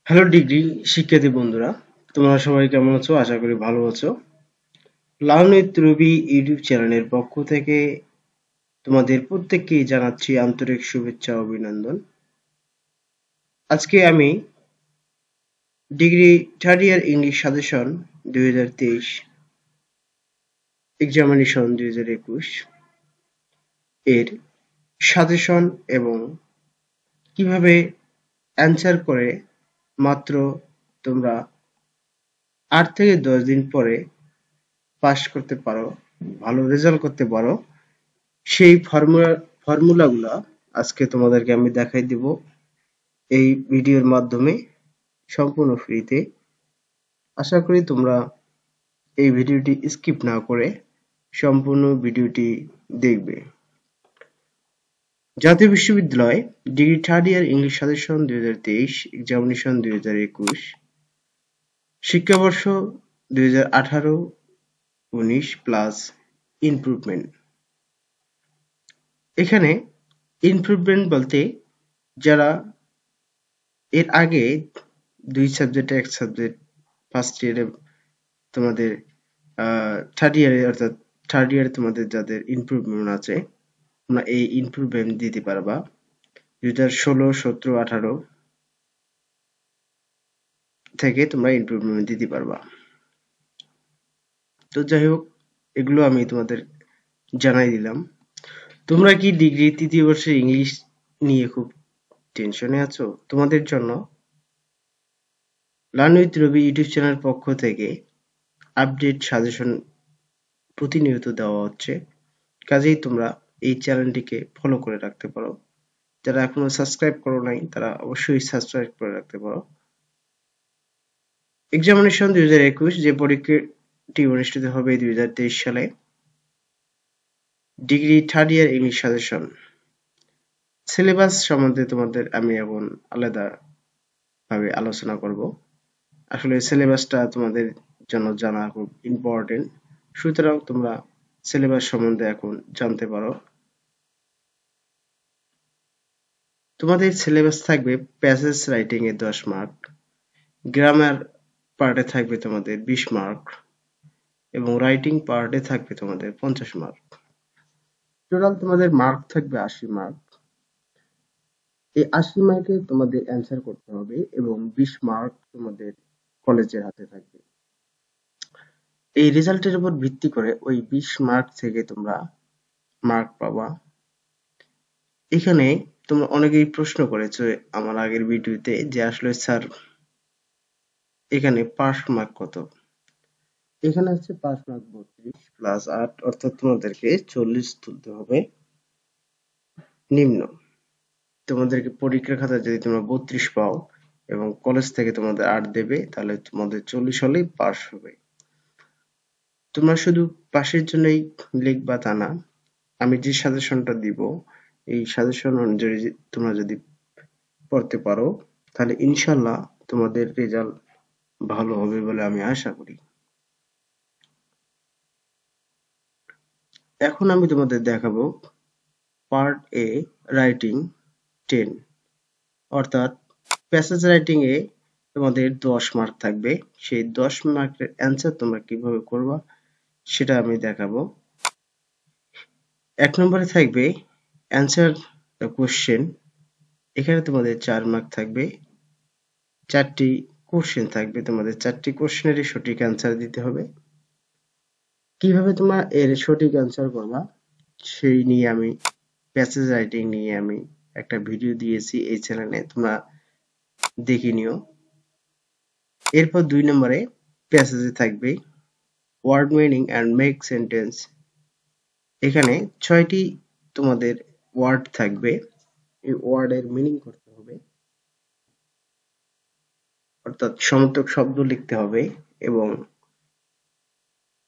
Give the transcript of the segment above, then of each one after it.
Hello degree শিক্ষার্থী বন্ধুরা, তোমরা সবাই কেমন আছো? আশা করি ভালো আছো। লার্ন উইথ রবি ইউটিউব চ্যানেলের পক্ষ থেকে তোমাদের প্রত্যেককেই জানাচ্ছি আন্তরিক শুভেচ্ছা ও অভিনন্দন। আজকে আমি degree third year English suggestion 2023 examination 2021 এর সাজেশন এবং কিভাবে অ্যান্সার করে মাত্র তোমরা 8 থেকে 10 দিন পরে পাস করতে পারো, ভালো রেজাল্ট করতে পারো, সেই ফর্মুলাগুলা আজকে তোমাদেরকে আমি দেখাই দিব এই ভিডিওর মাধ্যমে, সম্পূর্ণ ফ্রিতে। আশা করি তোমরা এই ভিডিওটি স্কিপ না করে সম্পূর্ণ ভিডিওটি দেখবে। জাতীয় বিশ্ববিদ্যালয় degree third year English suggestion 2023 examination 2021 শিক্ষাবর্ষ 2018-19 প্লাস ইমপ্রুভমেন্ট। এখানে ইমপ্রুভমেন্ট বলতে যারা এর আগে 2 সাবজেক্টে 1 সাবজেক্ট ফার্স্ট ইয়ারে তোমাদের থার্ড ইয়ারে অর্থাৎ থার্ড ইয়ারে তোমাদের যাদের ইমপ্রুভমেন্ট আছে, তোমরা এই ইমপ্রুভমেন্ট দিতে পারবা 2016, 17, 18 থেকে তোমরা ইমপ্রুভমেন্ট দিতে পারবা। তো যাই হোক, এগুলো আমি তোমাদের জানাই দিলাম। তোমরা কি ডিগ্রি তৃতীয় বর্ষের ইংলিশ নিয়ে খুব টেনশনে আছো? তোমাদের জন্য learn with Robi YouTube channel পক্ষ থেকে আপডেট সাজেশন প্রতিনিয়ত দেওয়া হচ্ছে, কাজেই তোমরা এই চ্যানেলটিকে ফলো করে রাখতে পারো। যারা এখনো সাবস্ক্রাইব করো নাই তারা অবশ্যই সাবস্ক্রাইব করে রাখতে পারো। এক্সামিনেশন 2021 যে পরীক্ষাটি অনুষ্ঠিত হবে 2023 সালে, degree third year English suggestion syllabus সম্বন্ধে তোমাদের আমি এখন আলাদা ভাবে আলোচনা করব। আসলে সিলেবাসটা তোমাদের জন্য জানা খুব ইম্পর্টেন্ট, সুতরাং তোমরা সিলেবাস সম্বন্ধে এখন জানতে পারো। তোমাদের সিলেবাস থাকবে প্যাসেজ রাইটিং এ 10 মার্ক, গ্রামার পার্টে থাকবে তোমাদের 20 মার্ক এবং রাইটিং পার্টে থাকবে তোমাদের 50 মার্ক। টোটাল তোমাদের মার্ক থাকবে 80 মার্ক। এই 80 মার্কে তোমাদের অ্যান্সার করতে হবে এবং 20 মার্ক তোমাদের কলেজের হাতে থাকবে। এই রেজাল্টের উপর ভিত্তি করে ওই 20 মার্ক থেকে তোমরা মার্ক পাবা। এখানে তোমরা অনেকেই প্রশ্ন করেছো আমার আগের ভিডিওতে যে আসলে স্যার এখানে পাস মার্ক কত? এখানে হচ্ছে পাস মার্ক 32 প্লাস 8, অর্থাৎ তোমাদেরকে 40 তুলতে হবে নিম্ন। তোমাদেরকে পরীক্ষার খাতায় যদি তোমরা 32 পাও এবং কলেজ থেকে তোমাদের 8 দেবে, তাহলে তোমাদের 40 হলেই পাস হবে। তোমরা শুধু পাশের জন্যই লিখবা তা না, আমি যে সাজেশনটা দিব এই সাজেশন অনুযায়ী তোমরা যদি পড়তে পারো তাহলে ইনশাল্লাহ তোমাদের রেজাল্ট ভালো হবে বলে আমি আশা করি। এখন আমি তোমাদের দেখাবো পার্ট এ রাইটিং 10, অর্থাৎ প্যাসেজ রাইটিং এ তোমাদের 10 মার্ক থাকবে। সেই 10 মার্কের অ্যান্সার তোমরা কিভাবে করবা সেটা আমি দেখাবো। 1 নম্বরে থাকবে অ্যান্সার দ্য কোশ্চেন। এখানে তোমাদের 4 মার্ক থাকবে। 4টি কোশ্চেন থাকবে, তোমাদের 4টি কোশ্চেনেরই সঠিক অ্যান্সার দিতে হবে। কিভাবে তোমরা এর সঠিক অ্যান্সার করবা সেই নিয়ে আমি প্যাসেজ রাইটিং নিয়ে আমি একটা ভিডিও দিয়েছি এই চ্যানেলে, তোমরা দেখে নিও। এরপর 2 নম্বরে প্যাসেজে থাকবে word meaning and make sentence. এখানে 6টি তোমাদের ওয়ার্ড থাকবে, এই ওয়ার্ডের মিনিং করতে হবে, অর্থাৎ সমর্থক শব্দ লিখতে হবে এবং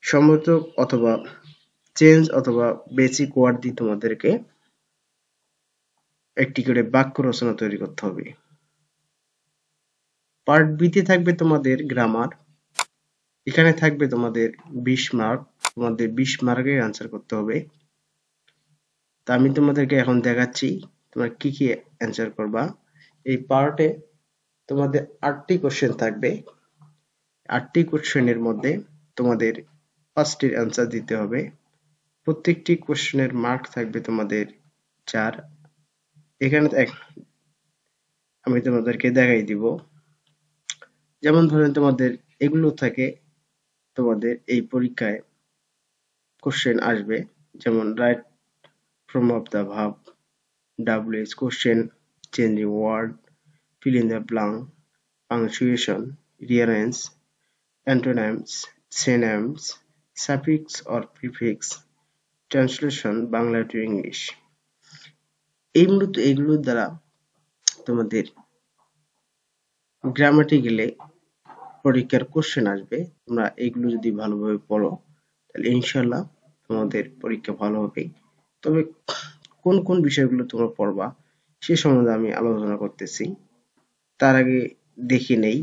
সমর্থক অথবা চেঞ্জ অথবা বেসিক ওয়ার্ড দিয়ে তোমাদেরকে একটি করে বাক্য রচনা তৈরি করতে হবে। পার্ট বি তে থাকবে তোমাদের গ্রামার। এখানে থাকবে তোমাদের 20 মার্ক, তোমাদের 20 মার্কের অ্যান্সার করতে হবে। তা আমি তোমাদেরকে এখন দেখাচ্ছি তোমরা কি কি অ্যান্সার করবা। এই পার্টে তোমাদের 8টি কোশ্চেন থাকবে। 8টি কোশ্চেনের মধ্যে তোমাদের 5টির অ্যান্সার দিতে হবে। প্রত্যেকটি কোশ্চেনের মার্ক থাকবে তোমাদের 4। এখানে আমি তোমাদেরকে দেখাই দিব। যেমন ধরেন তোমাদের এগুলো থেকে তোমাদের এই পরীক্ষায় কোশ্চেন আসবে, যেমন right form of the verb, WH question, changing word, fill in the blank, punctuation, rearrange, antonyms, synonyms, suffix or prefix, translation Bangla to English. এই মূলত এগুলোর দ্বারা তোমাদের গ্রামাটিক্যালি পরীক্ষার কোশ্চেন আসবে। তোমরা এগুলো যদি ভালোভাবে পড়ো তাহলে ইনশাল্লাহ তোমাদের পরীক্ষা ভালো হবে। তবে কোন কোন বিষয়গুলো তোমরা পড়বা সে সম্বন্ধে আমি আলোচনা করতেছি। তার আগে দেখে নেই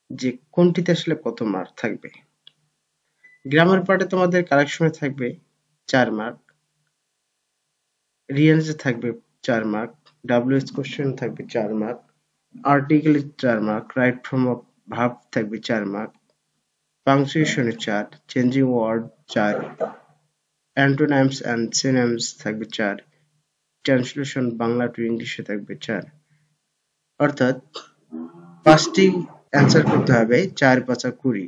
যে কোনটিতে আসলে কত মার্ক থাকবে। গ্রামার পার্টে তোমাদের কারেকশনে থাকবে 4 মার্ক, রিয়ারেঞ্জে থাকবে 4 মার্ক, WH কোশ্চেন থাকবে 4 মার্ক, আর্টিকেলে 4 mark, right form of verb থাকবে 4 মার্ক, পাংচুয়েশনে 4, changing word 4, antonyms and synonyms থাকবে 4, ট্রান্সলেশন বাংলা টু ইংলিশে থাকবে 4। অর্থাৎ 5টি অ্যান্সার করতে হবে, 4 5 20।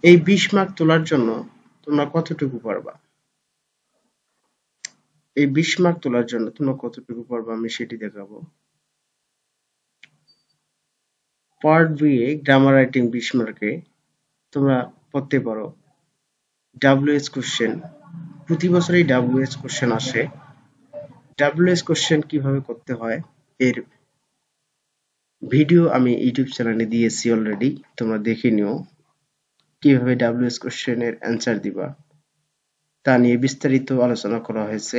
এই 20 মার্ক তোলার জন্য তোমরা কতটুকু পারবা? এই 20 মার্ক তোলার জন্য তোমরা কতটুকু পারবা আমি সেটি দেখাবো। Part B a grammar writing 20 মার্কে তোমরা পড়তে পারো WH কোশ্চেন। প্রতি বছরই WH কোশ্চেন আসে। WH কোশ্চেন কিভাবে করতে হয় এর ভিডিও আমি ইউটিউব চ্যানেলে দিয়েছি অলরেডি, তোমরা দেখে নিও। কিভাবে WH কোশ্চেনের অ্যান্সার দিবা তা নিয়ে বিস্তারিত আলোচনা করা হয়েছে।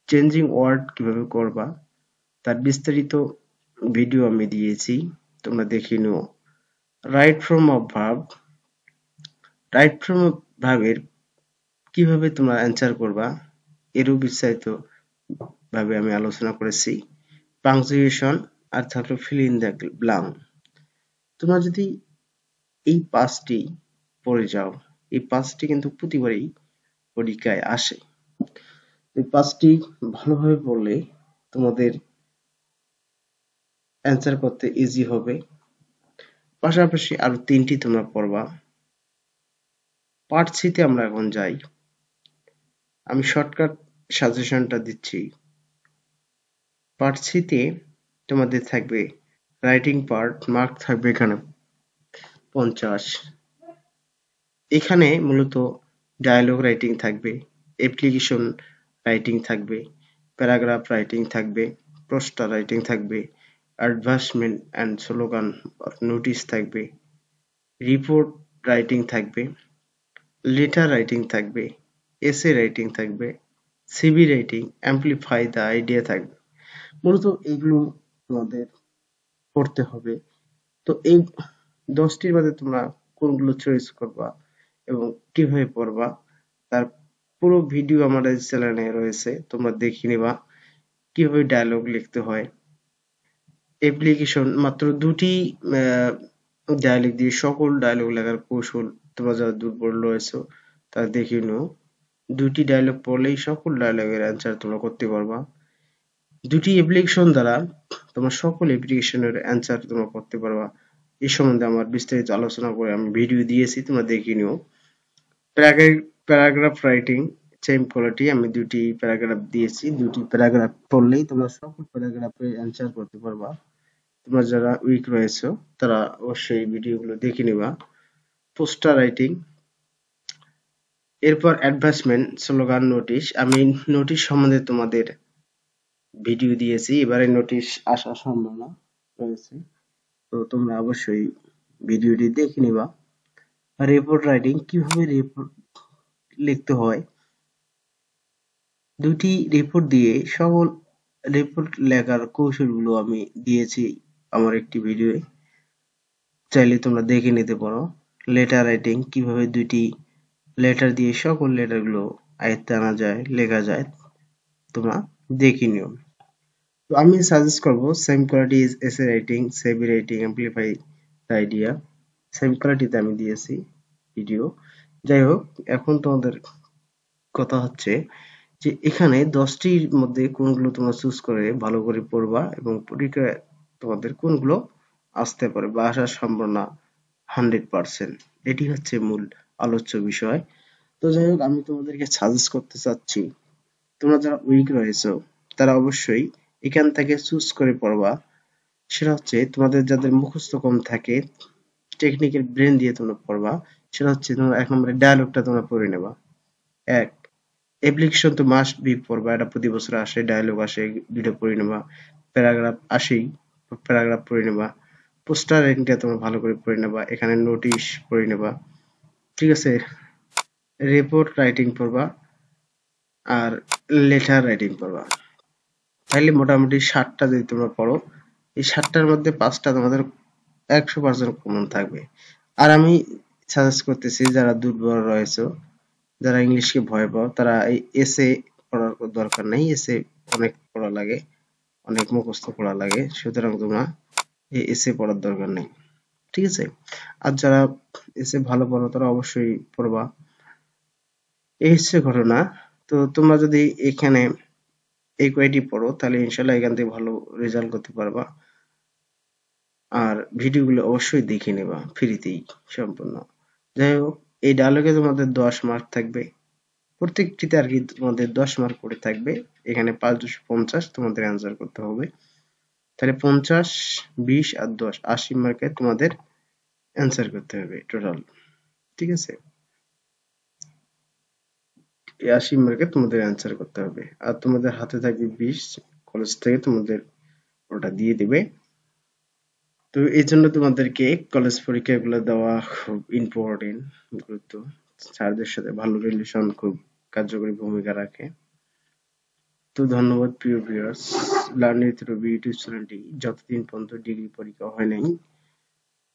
চেঞ্জিং ওয়ার্ড কিভাবে করবা তার বিস্তারিত ভিডিও আমি দিয়েছি, তোমরা দেখে নিও। রাইট ফ্রম অফ ভার্বের কিভাবে তোমরা অ্যান্সার করবা এরও বিস্তারিত ভাবে আমি আলোচনা করেছি। পাংচুয়েশন আর থাকলো ফিল ইন দ্য ব্ল্যাঙ্ক। তোমরা যদি এই 5টি পড়ে যাও, এই 5টি কিন্তু প্রতিবারই পরীক্ষায় আসে। এই 5টি ভালোভাবে পড়লে তোমাদের অ্যান্সার করতে ইজি হবে। পাশাপাশি আরো 3টি তোমরা পড়বা। পার্ট সি তে আমরা এখন যাই। আমি শর্টকাট সাজেশনটা দিচ্ছি। পার্ট সি তে তোমাদের থাকবে রাইটিং পার্ট, মার্ক থাকবে এখানে 50। এখানে মূলত ডায়ালগ রাইটিং থাকবে, অ্যাপ্লিকেশন রাইটিং থাকবে, প্যারাগ্রাফ রাইটিং থাকবে, প্রস্তা রাইটিং থাকবে, অ্যাডভার্টাইজমেন্ট এন্ড স্লোগান নোটিশ থাকবে, রিপোর্ট রাইটিং থাকবে, লেটার রাইটিং থাকবে, এসে রাইটিং থাকবে, CV writing, amplify the idea থাকবে। মূলত এগুলো তোমাদের পড়তে হবে। তো এই 10টির মধ্যে তোমরা কোনগুলো চয়েস করবা এবং কিভাবে পড়বা তার পুরো ভিডিও আমাদের চ্যানেলে রয়েছে, তোমরা দেখে নিবা কিভাবে ডায়লগ লিখতে হয়। অ্যাপ্লিকেশন মাত্র 2টি ডায়লগ দিয়ে সকল ডায়লগ লেখার কৌশল তোমরা যারা দুর্বল রয়েছে তারা দেখে নিও। 2টি ডায়লগ পড়লেই সকল ডায়লগের অ্যান্সার তোমরা করতে পারবা। 2টি অ্যাপ্লিকেশন দ্বারা তোমার সকল অ্যাপ্লিকেশনের অ্যান্সার তোমরা করতে পারবা। এই সম্বন্ধে আমার বিস্তারিত আলোচনা করে আমি ভিডিও দিয়েছি, তোমরা দেখে নিও। প্যারাগ্রাফ রাইটিং সেম কোয়ালিটি, আমি 2টি প্যারাগ্রাফ দিয়েছি। 2টি প্যারাগ্রাফ পড়লেই তোমরা সকল প্যারাগ্রাফের অ্যান্সার করতে পারবা। তোমরা যারা উইক রয়েছে তারা অবশ্যই ভিডিওগুলো দেখে নিবা। পোস্টার রাইটিং, এরপর অ্যাডভার্টাইজমেন্ট, স্লোগান, নোটিশ। আমি নোটিশ সম্বন্ধে তোমাদের ভিডিও দিয়েছি, এবারে নোটিশ আসার সম্ভাবনা রয়েছে, তো তোমরা অবশ্যই ভিডিওটি দেখে নিবা। রিপোর্ট রাইটিং, কিভাবে রিপোর্ট লিখতে হয়, 2টি রিপোর্ট দিয়ে সকল রিপোর্ট লেখার কৌশলগুলো আমি দিয়েছি আমার একটি ভিডিওয়ে, চাইলে তোমরা দেখে নিতে পারো। লেটার রাইটিং, কিভাবে 2টি লেটার দিয়ে সকল লেটারগুলো আয়ত্তে আনা যায়, লেখা যায়, তোমরা দেখে নিও। তো আমি সাজেস্ট করব same quality is essay writing, Sevi writing, amplify the idea. Same কোয়ালিটিতে আমি দিয়েছি ভিডিও। যাই হোক, এখন তোমাদের কথা হচ্ছে যে এখানে 10টির মধ্যে কোনগুলো তোমরা চুজ করে ভালো করে পড়বা এবং পরীক্ষায় তোমাদের কোনগুলো আসতে পারে বা আসার সম্ভাবনা 100%। এটি হচ্ছে মূল আলোচ্য বিষয়। তো যাই হোক, আমি তোমাদেরকে সাজেস্ট করতে চাচ্ছি, তোমরা যারা উইক রয়েছো তারা অবশ্যই এখান থেকে চুজ করে পড়বা। সেটা হচ্ছে তোমাদের যাদের মুখস্থ কম থাকে, টেকনিক্যাল ব্রেন দিয়ে তোমরা পড়বা। সেটা হচ্ছে তোমরা 1 নম্বরে ডায়ালগটা তোমরা পড়ে নেবা। এক, অ্যাপ্লিকেশন তো মাস্ট বি পড়বা, এটা প্রতি বছর আসে, ডায়ালগ আসে, দুইটা পড়ে নেবা। প্যারাগ্রাফ আসেই, প্যারাগ্রাফ পড়ে নেবা। পোস্টার রাইটিংটা তোমরা ভালো করে পড়ে নেবা, এখানে নোটিশ পড়ে নেবা, ঠিক আছে। রিপোর্ট রাইটিং পড়বা আর লেটার রাইটিং পড়বা। তাইলে মোটামুটি 60টা যদি তোমরা পড়ো, এই 60টার মধ্যে 5টা তোমাদের 100% কমন থাকবে। আর আমি সাজেস্ট করতেছি, যারা দুর্বল রয়েছে, যারা ইংলিশকে ভয় পাও, তারা এই এসে পড়ার দরকার নেই। এসে অনেক পড়া লাগে, অনেক মুখস্থ পড়া লাগে, সুতরাং তোমরা এই এসে পড়ার দরকার নেই, ঠিক আছে। আর যারা এসে ভালো পড়ো তারা অবশ্যই পড়বা। এই হচ্ছে ঘটনা। তো তোমরা যদি এখানে এই কয়টি পড়ো তাহলে ইনশাল্লাহ এখান থেকে ভালো রেজাল্ট করতে পারবা। আর ভিডিওগুলো অবশ্যই দেখে নেবা ফ্রিতেই সম্পূর্ণ। যাই হোক, এই ডায়লগে তোমাদের 10 মার্ক থাকবে, প্রত্যেকটিতে আর কি তোমাদের 10 মার্ক করে থাকবে। এখানে 5-50 তোমাদের অ্যান্সার করতে হবে। তাহলে 50, 20 আর 10, 80 মার্কে তোমাদের অ্যান্সার করতে হবে টোটাল, ঠিক আছে। এই 80 মার্কে তোমাদের অ্যান্সার করতে হবে। আর তোমাদের হাতে থাকবে 20, কলেজ থেকে তোমাদের ওটা দিয়ে দিবে। তো এই জন্য তোমাদেরকে কলেজ পরীক্ষাগুলো দেওয়া খুব ইম্পর্টেন্ট, গুরুত্ব। স্যারদের সাথে ভালো রিলেশন খুব কার্যকরী ভূমিকা রাখে। তো ধন্যবাদ প্রিয় viewers, learn with Robi YouTube চ্যানেলটি যতদিন পর্যন্ত ডিগ্রি পরীক্ষা হয় নাই,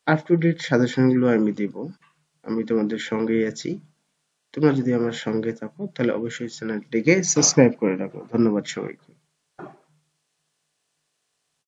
আপ টু ডেট সাজেশন গুলো আমি দেব। আমি তোমাদের সঙ্গেই আছি। তোমরা যদি আমার সঙ্গে থাকো তাহলে অবশ্যই চ্যানেলটিকে সাবস্ক্রাইব করে রাখো। ধন্যবাদ সবাইকে।